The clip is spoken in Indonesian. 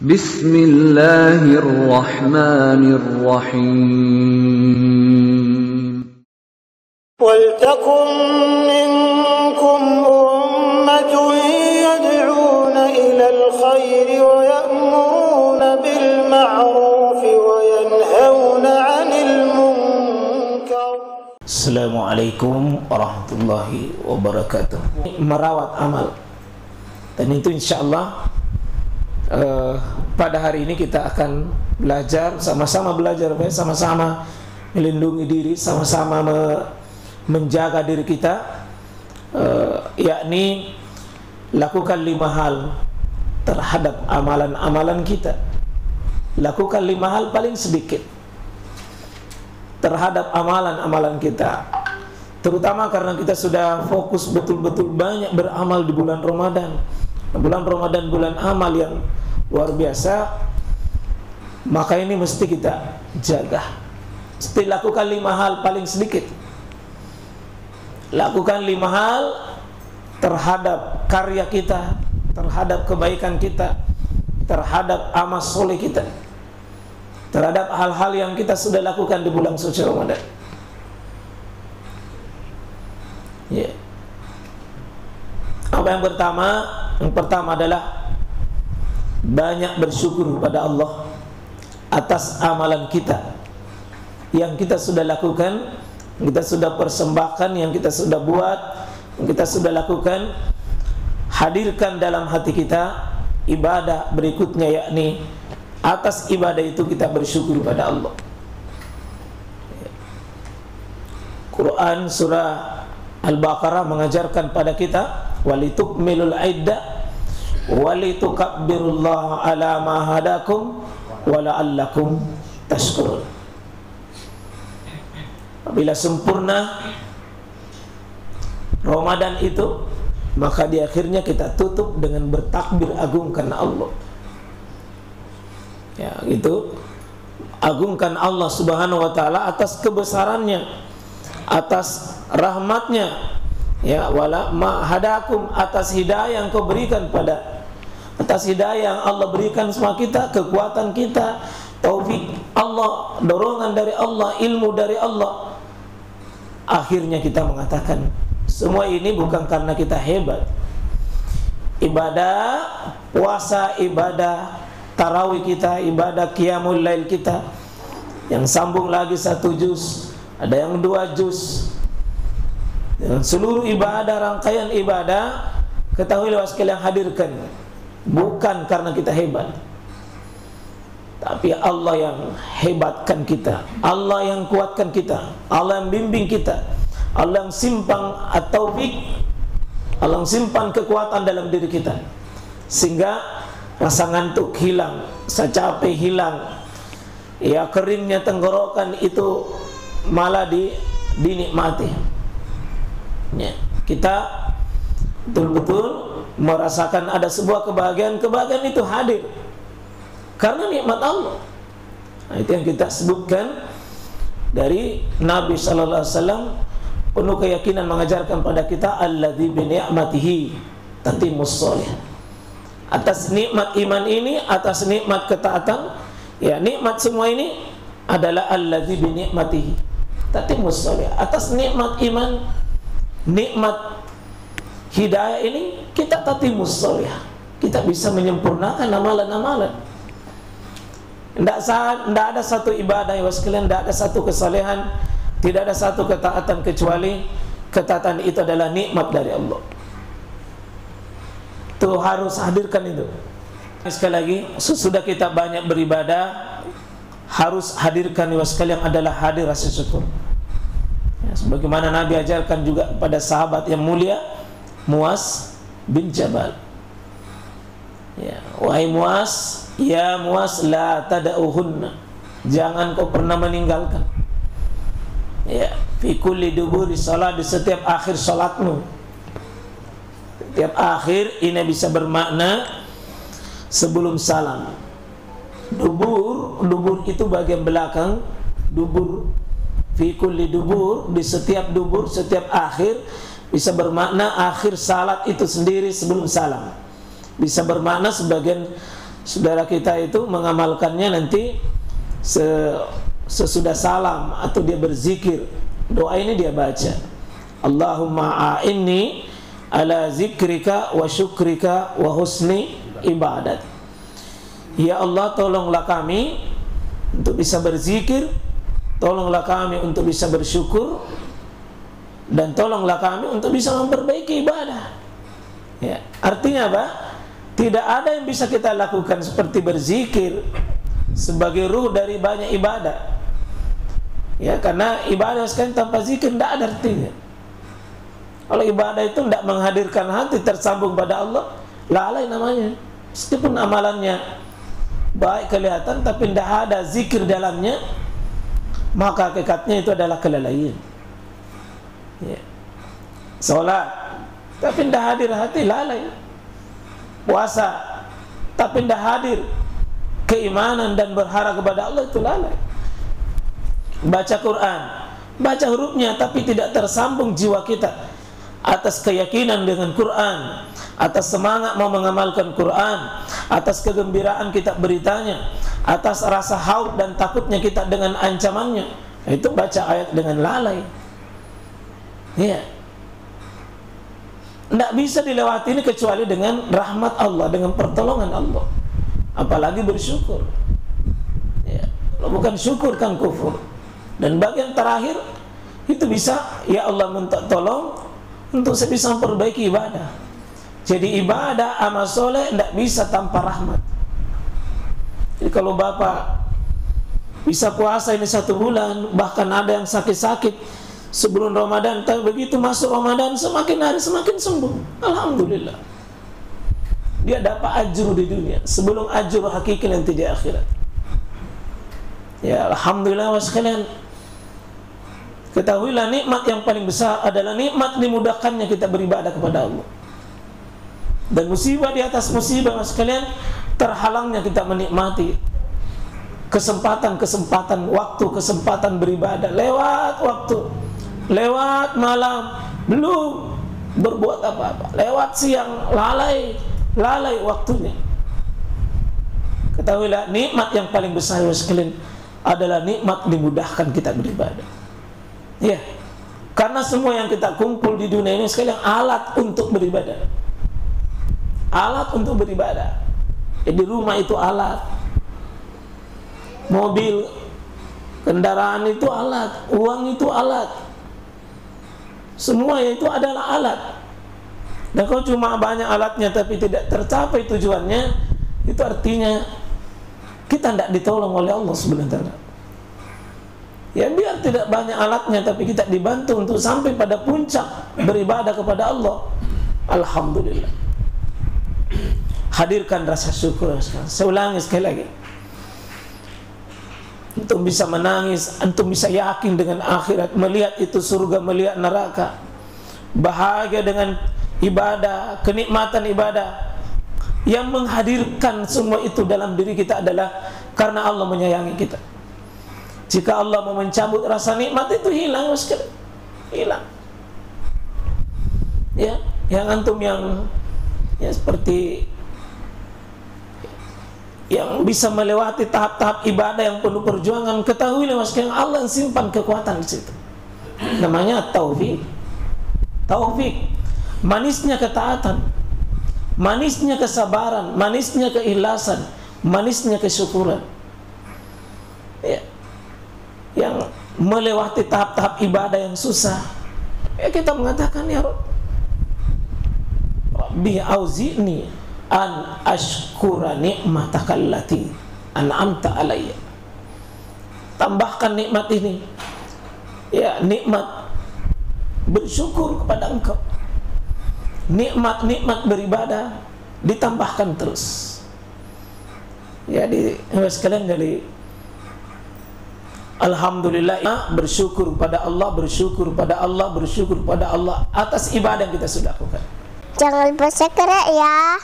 Bismillahirrahmanirrahim. Waltakum minkum ummatun yad'una ilal khairi wa ya'muruna bil ma'rufi wa yanhauna 'anil munkar. Assalamualaikum warahmatullahi wabarakatuh. Merawat amal. Dan itu insyaallah pada hari ini kita akan belajar, sama-sama belajar, sama-sama melindungi diri, sama-sama menjaga diri kita, yakni lakukan 5 hal terhadap amalan-amalan kita. Lakukan 5 hal paling sedikit terhadap amalan-amalan kita, terutama karena kita sudah fokus betul-betul banyak beramal di bulan Ramadan. Bulan Ramadan bulan amal yang luar biasa, maka ini mesti kita jaga. Mesti lakukan 5 hal paling sedikit. Lakukan 5 hal terhadap karya kita, terhadap kebaikan kita, terhadap amal soleh kita, terhadap hal-hal yang kita sudah lakukan di bulan suci Ramadan. Ya. Apa yang pertama? Yang pertama adalah banyak bersyukur kepada Allah atas amalan kita yang kita sudah lakukan, yang kita sudah persembahkan, yang kita sudah buat, yang kita sudah lakukan. Hadirkan dalam hati kita ibadah berikutnya, yakni atas ibadah itu kita bersyukur kepada Allah. Quran surah Al-Baqarah mengajarkan pada kita walitukmilul iddah walitukabbirullaha ala ma hadakum wala'allakum tashkurun. Apabila sempurna Ramadan itu, maka di akhirnya kita tutup dengan bertakbir agungkan Allah. Ya, gitu. Agungkan Allah Subhanahu wa taala atas kebesarannya, atas rahmatnya. Ya, wala ma hadakum, atas hidayah yang kau berikan atas hidayah yang Allah berikan sama kita, kekuatan kita, taufik Allah, dorongan dari Allah, ilmu dari Allah. Akhirnya kita mengatakan semua ini bukan karena kita hebat. Ibadah puasa, ibadah tarawih kita, ibadah qiyamul lail kita, yang sambung lagi 1 juz, ada yang 2 juz. Dan seluruh ibadah, rangkaian ibadah, ketahuilah sekalian, hadirkan bukan karena kita hebat, tapi Allah yang hebatkan kita, Allah yang kuatkan kita, Allah yang bimbing kita, Allah yang simpang at-taufik, Allah yang simpan kekuatan dalam diri kita, sehingga rasa ngantuk hilang, rasa capek hilang, ya, keringnya tenggorokan itu malah dinikmati. Ya, kita betul-betul merasakan ada sebuah kebahagiaan itu hadir karena nikmat Allah. Nah, itu yang kita sebutkan dari Nabi sallallahu alaihi wasallam, penuh keyakinan mengajarkan pada kita alladzi bi ni'matihi tatimmus shalihat. Atas nikmat iman ini, atas nikmat ketaatan, ya, nikmat semua ini adalah alladzi bi ni'matihi tatimmus shalihat. Atas nikmat iman, nikmat hidayah ini kita tatimus sholihah, kita bisa menyempurnakan amalan-amalan. Tidak ada satu ibadah ya sekalian, tidak ada satu kesalehan, tidak ada satu ketaatan kecuali ketaatan itu adalah nikmat dari Allah. Itu harus hadirkan itu. Sekali lagi, sesudah kita banyak beribadah, harus hadirkan ya sekalian adalah hadir rasa syukur. Ya, sebagaimana Nabi ajarkan juga pada sahabat yang mulia Muaz bin Jabal. Ya, wahai Muaz, ya Muaz, la tada'uhunna, jangan kau pernah meninggalkan. Ya, fi kulli duburi salat, di setiap akhir salatmu. Setiap akhir ini bisa bermakna sebelum salam. Dubur itu bagian belakang, dubur. Fi kulli dubur, di setiap dubur, setiap akhir, bisa bermakna akhir salat itu sendiri sebelum salam. Bisa bermakna sebagian saudara kita itu mengamalkannya nanti sesudah salam atau dia berzikir. Doa ini dia baca, Allahumma a'inni ala zikrika wa syukrika wa husni ibadat. Ya Allah, tolonglah kami untuk bisa berzikir, tolonglah kami untuk bisa bersyukur, dan tolonglah kami untuk bisa memperbaiki ibadah. Ya, artinya apa? Tidak ada yang bisa kita lakukan seperti berzikir sebagai ruh dari banyak ibadah. Ya, karena ibadah sekali tanpa zikir tidak ada artinya. Kalau ibadah itu tidak menghadirkan hati tersambung pada Allah, lalai namanya. Meskipun amalannya baik kelihatan, tapi tidak ada zikir dalamnya, maka hakikatnya itu adalah kelalaian. Ya. Salat tapi tidak hadir hati, lalai. Puasa tapi tidak hadir keimanan dan berharap kepada Allah, itu lalai. Baca Quran, baca hurufnya tapi tidak tersambung jiwa kita atas keyakinan dengan Quran, atas semangat mau mengamalkan Quran, atas kegembiraan kita beritanya, atas rasa haud dan takutnya kita dengan ancamannya. Itu baca ayat dengan lalai. Ya, tidak bisa dilewati ini kecuali dengan rahmat Allah, dengan pertolongan Allah. Apalagi bersyukur. Ya, kalau bukan syukur kan kufur. Dan bagian terakhir itu bisa, ya Allah minta tolong untuk saya bisa memperbaiki ibadah. Jadi ibadah amal soleh tidak bisa tanpa rahmat. Jadi kalau Bapak bisa puasa ini 1 bulan, bahkan ada yang sakit-sakit sebelum Ramadan, tapi begitu masuk Ramadan semakin hari semakin sembuh, alhamdulillah. Dia dapat ajur di dunia sebelum ajur hakiki nanti di akhirat. Ya, alhamdulillah sekalian. Ketahuilah nikmat yang paling besar adalah nikmat dimudahkannya kita beribadah kepada Allah. Dan musibah di atas musibah sekalian, terhalangnya kita menikmati kesempatan waktu, kesempatan beribadah lewat waktu, lewat malam belum berbuat apa-apa, lewat siang lalai waktunya. Ketahuilah nikmat yang paling besar sekalian adalah nikmat dimudahkan kita beribadah. Ya, karena semua yang kita kumpul di dunia ini sekalian alat untuk beribadah. Alat untuk beribadah. Jadi rumah itu alat, mobil, kendaraan itu alat, uang itu alat. Semua itu adalah alat. Dan kalau cuma banyak alatnya tapi tidak tercapai tujuannya, itu artinya kita tidak ditolong oleh Allah sebenarnya. Ya, biar tidak banyak alatnya tapi kita dibantu untuk sampai pada puncak beribadah kepada Allah, alhamdulillah. Hadirkan rasa syukur. Saya ulangi sekali lagi, antum bisa menangis, antum bisa yakin dengan akhirat, melihat itu surga, melihat neraka, bahagia dengan ibadah, kenikmatan ibadah. Yang menghadirkan semua itu dalam diri kita adalah karena Allah menyayangi kita. Jika Allah mau mencabut rasa nikmat itu hilang, hilang. Ya, yang antum yang ya seperti yang bisa melewati tahap-tahap ibadah yang penuh perjuangan, ketahuilah sekalian Allah yang simpan kekuatan di situ. Namanya taufik. Taufik, manisnya ketaatan, manisnya kesabaran, manisnya keikhlasan, manisnya kesyukuran. Ya, yang melewati tahap-tahap ibadah yang susah, ya kita mengatakan, ya Rabbi auzi'ni an ashkura ni'mataka allati an'amta alayya. Tambahkan nikmat ini, ya nikmat bersyukur kepada Engkau, nikmat-nikmat beribadah ditambahkan terus. Ya, di sekalian, dari alhamdulillah, bersyukur pada Allah, bersyukur pada Allah, bersyukur pada Allah atas ibadah yang kita sudah lakukan. Jangan lupa subscribe ya.